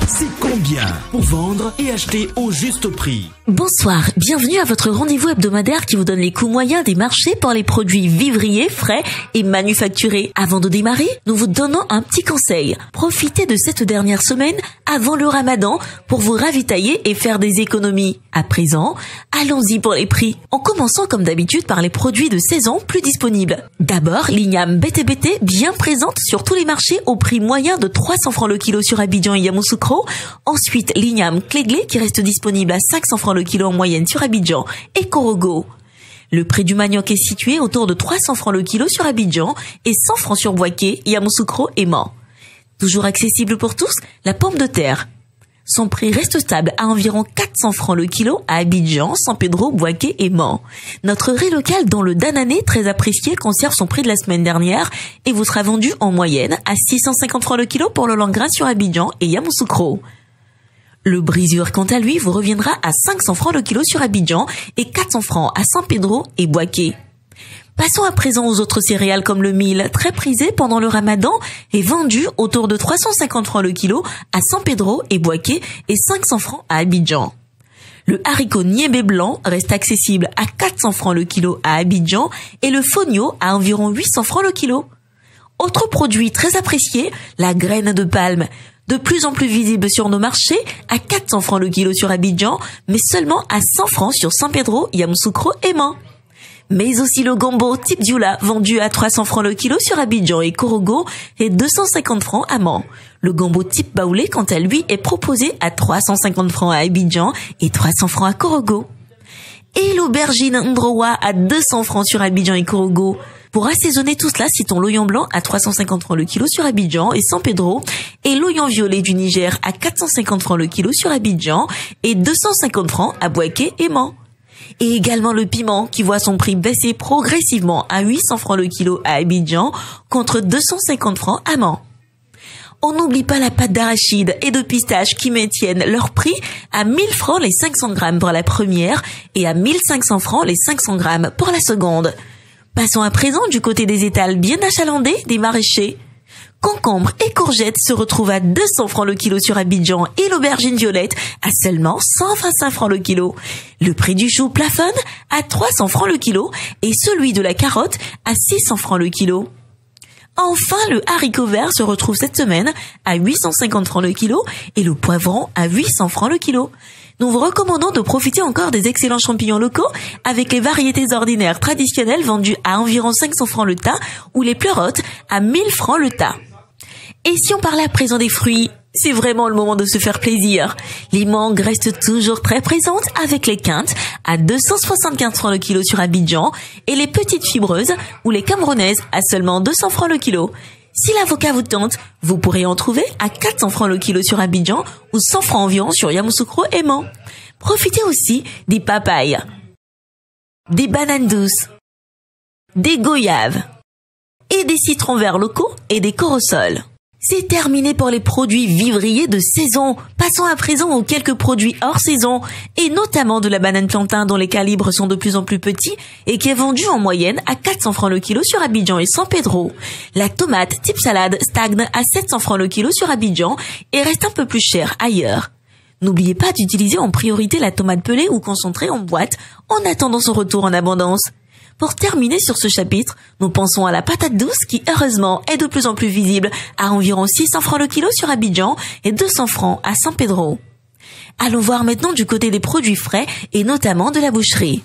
C'est combien pour vendre et acheter au juste prix? Bonsoir, bienvenue à votre rendez-vous hebdomadaire qui vous donne les coûts moyens des marchés pour les produits vivriers, frais et manufacturés. Avant de démarrer, nous vous donnons un petit conseil. Profitez de cette dernière semaine avant le Ramadan pour vous ravitailler et faire des économies. À présent, allons-y pour les prix. En commençant comme d'habitude par les produits de saison plus disponibles. D'abord, l'igname BTBT bien présente sur tous les marchés au prix moyen de 300 francs le kilo sur Abidjan et Yamoussoukro. Ensuite, l'igname Cléglé qui reste disponible à 500 francs le kilo en moyenne sur Abidjan et Korogo. Le prix du manioc est situé autour de 300 francs le kilo sur Abidjan et 100 francs sur Boaké, Yamoussoukro et Man. Toujours accessible pour tous, la pomme de terre. Son prix reste stable à environ 400 francs le kilo à Abidjan, San Pedro, Boaké et Man. Notre riz local dans le Danané, très apprécié, conserve son prix de la semaine dernière et vous sera vendu en moyenne à 650 francs le kilo pour le langras sur Abidjan et Yamoussoukro. Le brisure, quant à lui, vous reviendra à 500 francs le kilo sur Abidjan et 400 francs à San Pedro et Boaké. Passons à présent aux autres céréales comme le mil, très prisé pendant le Ramadan et vendu autour de 350 francs le kilo à San Pedro et Boaké et 500 francs à Abidjan. Le haricot niébé blanc reste accessible à 400 francs le kilo à Abidjan et le fonio à environ 800 francs le kilo. Autre produit très apprécié, la graine de palme. De plus en plus visible sur nos marchés, à 400 francs le kilo sur Abidjan, mais seulement à 100 francs sur San Pedro, Yamoussoukro et Man. Mais aussi le gombo type Dioula, vendu à 300 francs le kilo sur Abidjan et Korogo, et 250 francs à Man. Le gombo type Baoulé, quant à lui, est proposé à 350 francs à Abidjan et 300 francs à Korogo. Et l'aubergine Ndrowa à 200 francs sur Abidjan et Korogo. Pour assaisonner tout cela, citons l'oignon blanc à 350 francs le kilo sur Abidjan et San Pedro et l'oignon violet du Niger à 450 francs le kilo sur Abidjan et 250 francs à Boaké et Man. Et également le piment qui voit son prix baisser progressivement à 800 francs le kilo à Abidjan contre 250 francs à Man. On n'oublie pas la pâte d'arachide et de pistache qui maintiennent leur prix à 1000 francs les 500 grammes pour la première et à 1500 francs les 500 grammes pour la seconde. Passons à présent du côté des étals bien achalandés des maraîchers. Concombres et courgettes se retrouvent à 200 francs le kilo sur Abidjan et l'aubergine violette à seulement 125 francs le kilo. Le prix du chou plafonne à 300 francs le kilo et celui de la carotte à 600 francs le kilo. Enfin, le haricot vert se retrouve cette semaine à 850 francs le kilo et le poivron à 800 francs le kilo. Nous vous recommandons de profiter encore des excellents champignons locaux avec les variétés ordinaires traditionnelles vendues à environ 500 francs le tas ou les pleurotes à 1000 francs le tas. Et si on parlait à présent des fruits, c'est vraiment le moment de se faire plaisir. Les mangues restent toujours très présentes avec les quintes à 275 francs le kilo sur Abidjan et les petites fibreuses ou les camerounaises à seulement 200 francs le kilo. Si l'avocat vous tente, vous pourrez en trouver à 400 francs le kilo sur Abidjan ou 100 francs environ sur Yamoussoukro et Man. Profitez aussi des papayes, des bananes douces, des goyaves et des citrons verts locaux et des corossoles. C'est terminé pour les produits vivriers de saison. Passons à présent aux quelques produits hors saison, et notamment de la banane plantain dont les calibres sont de plus en plus petits et qui est vendue en moyenne à 400 francs le kilo sur Abidjan et San Pedro. La tomate type salade stagne à 700 francs le kilo sur Abidjan et reste un peu plus chère ailleurs. N'oubliez pas d'utiliser en priorité la tomate pelée ou concentrée en boîte en attendant son retour en abondance. Pour terminer sur ce chapitre, nous pensons à la patate douce qui, heureusement, est de plus en plus visible à environ 600 francs le kilo sur Abidjan et 200 francs à San Pedro. Allons voir maintenant du côté des produits frais et notamment de la boucherie.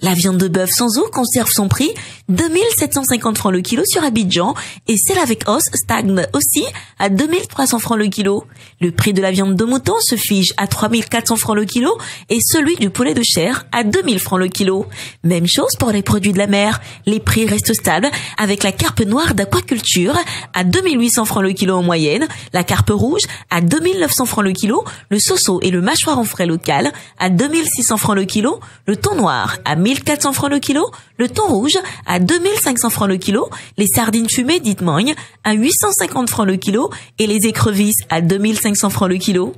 La viande de bœuf sans eau conserve son prix 2750 francs le kilo sur Abidjan et celle avec os stagne aussi à 2300 francs le kilo. Le prix de la viande de mouton se fige à 3400 francs le kilo et celui du poulet de chair à 2000 francs le kilo. Même chose pour les produits de la mer. Les prix restent stables avec la carpe noire d'aquaculture à 2800 francs le kilo en moyenne, la carpe rouge à 2900 francs le kilo, le soso et le mâchoire en frais local à 2600 francs le kilo, le thon noir à 1400 francs le kilo, le thon rouge à 2500 francs le kilo, les sardines fumées dites mogne à 850 francs le kilo et les écrevisses à 2500 francs le kilo.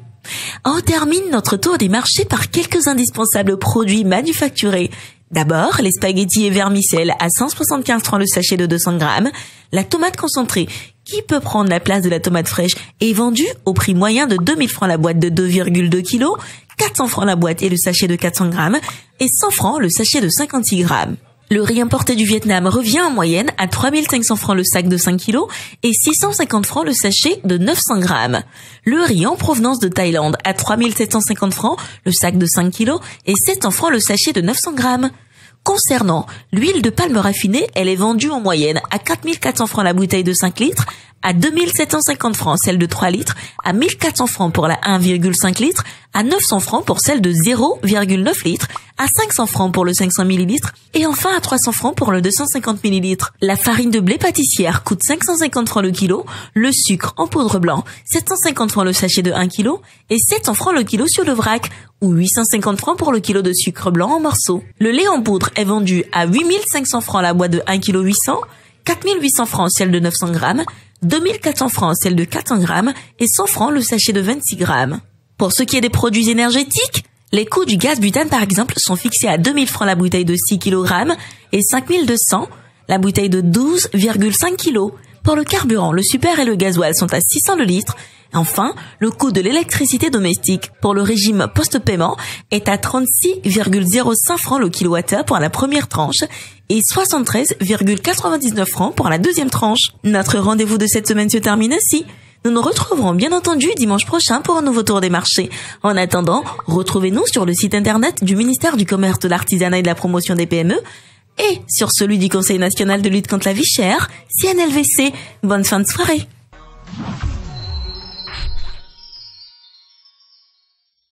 On termine notre tour des marchés par quelques indispensables produits manufacturés. D'abord, les spaghettis et vermicelles à 175 francs le sachet de 200 grammes. La tomate concentrée, qui peut prendre la place de la tomate fraîche, est vendue au prix moyen de 2000 francs la boîte de 2,2 kg, 400 francs la boîte et le sachet de 400 grammes, et 100 francs le sachet de 56 grammes. Le riz importé du Vietnam revient en moyenne à 3500 francs le sac de 5 kg et 650 francs le sachet de 900 grammes. Le riz en provenance de Thaïlande à 3750 francs le sac de 5 kg et 700 francs le sachet de 900 grammes. Concernant l'huile de palme raffinée, elle est vendue en moyenne à 4400 francs la bouteille de 5 litres, à 2750 francs celle de 3 litres, à 1400 francs pour la 1,5 litres, à 900 francs pour celle de 0,9 litres, à 500 francs pour le 500 ml et enfin à 300 francs pour le 250 ml. La farine de blé pâtissière coûte 550 francs le kilo, le sucre en poudre blanc 750 francs le sachet de 1 kg et 700 francs le kilo sur le vrac ou 850 francs pour le kilo de sucre blanc en morceaux. Le lait en poudre est vendu à 8500 francs la boîte de 1 kg 800, 4800 francs celle de 900 grammes, 2400 francs celle de 400 grammes et 100 francs le sachet de 26 grammes. Pour ce qui est des produits énergétiques, les coûts du gaz butane par exemple sont fixés à 2000 francs la bouteille de 6 kg et 5200 la bouteille de 12,5 kg. Pour le carburant, le super et le gasoil sont à 600 le litre. Enfin, le coût de l'électricité domestique pour le régime post-paiement est à 36,05 francs le kilowattheure pour la première tranche et 73,99 francs pour la deuxième tranche. Notre rendez-vous de cette semaine se termine ainsi. Nous nous retrouverons bien entendu dimanche prochain pour un nouveau tour des marchés. En attendant, retrouvez-nous sur le site internet du ministère du Commerce, de l'Artisanat et de la Promotion des PME et sur celui du Conseil national de lutte contre la vie chère, CNLVC. Bonne fin de soirée.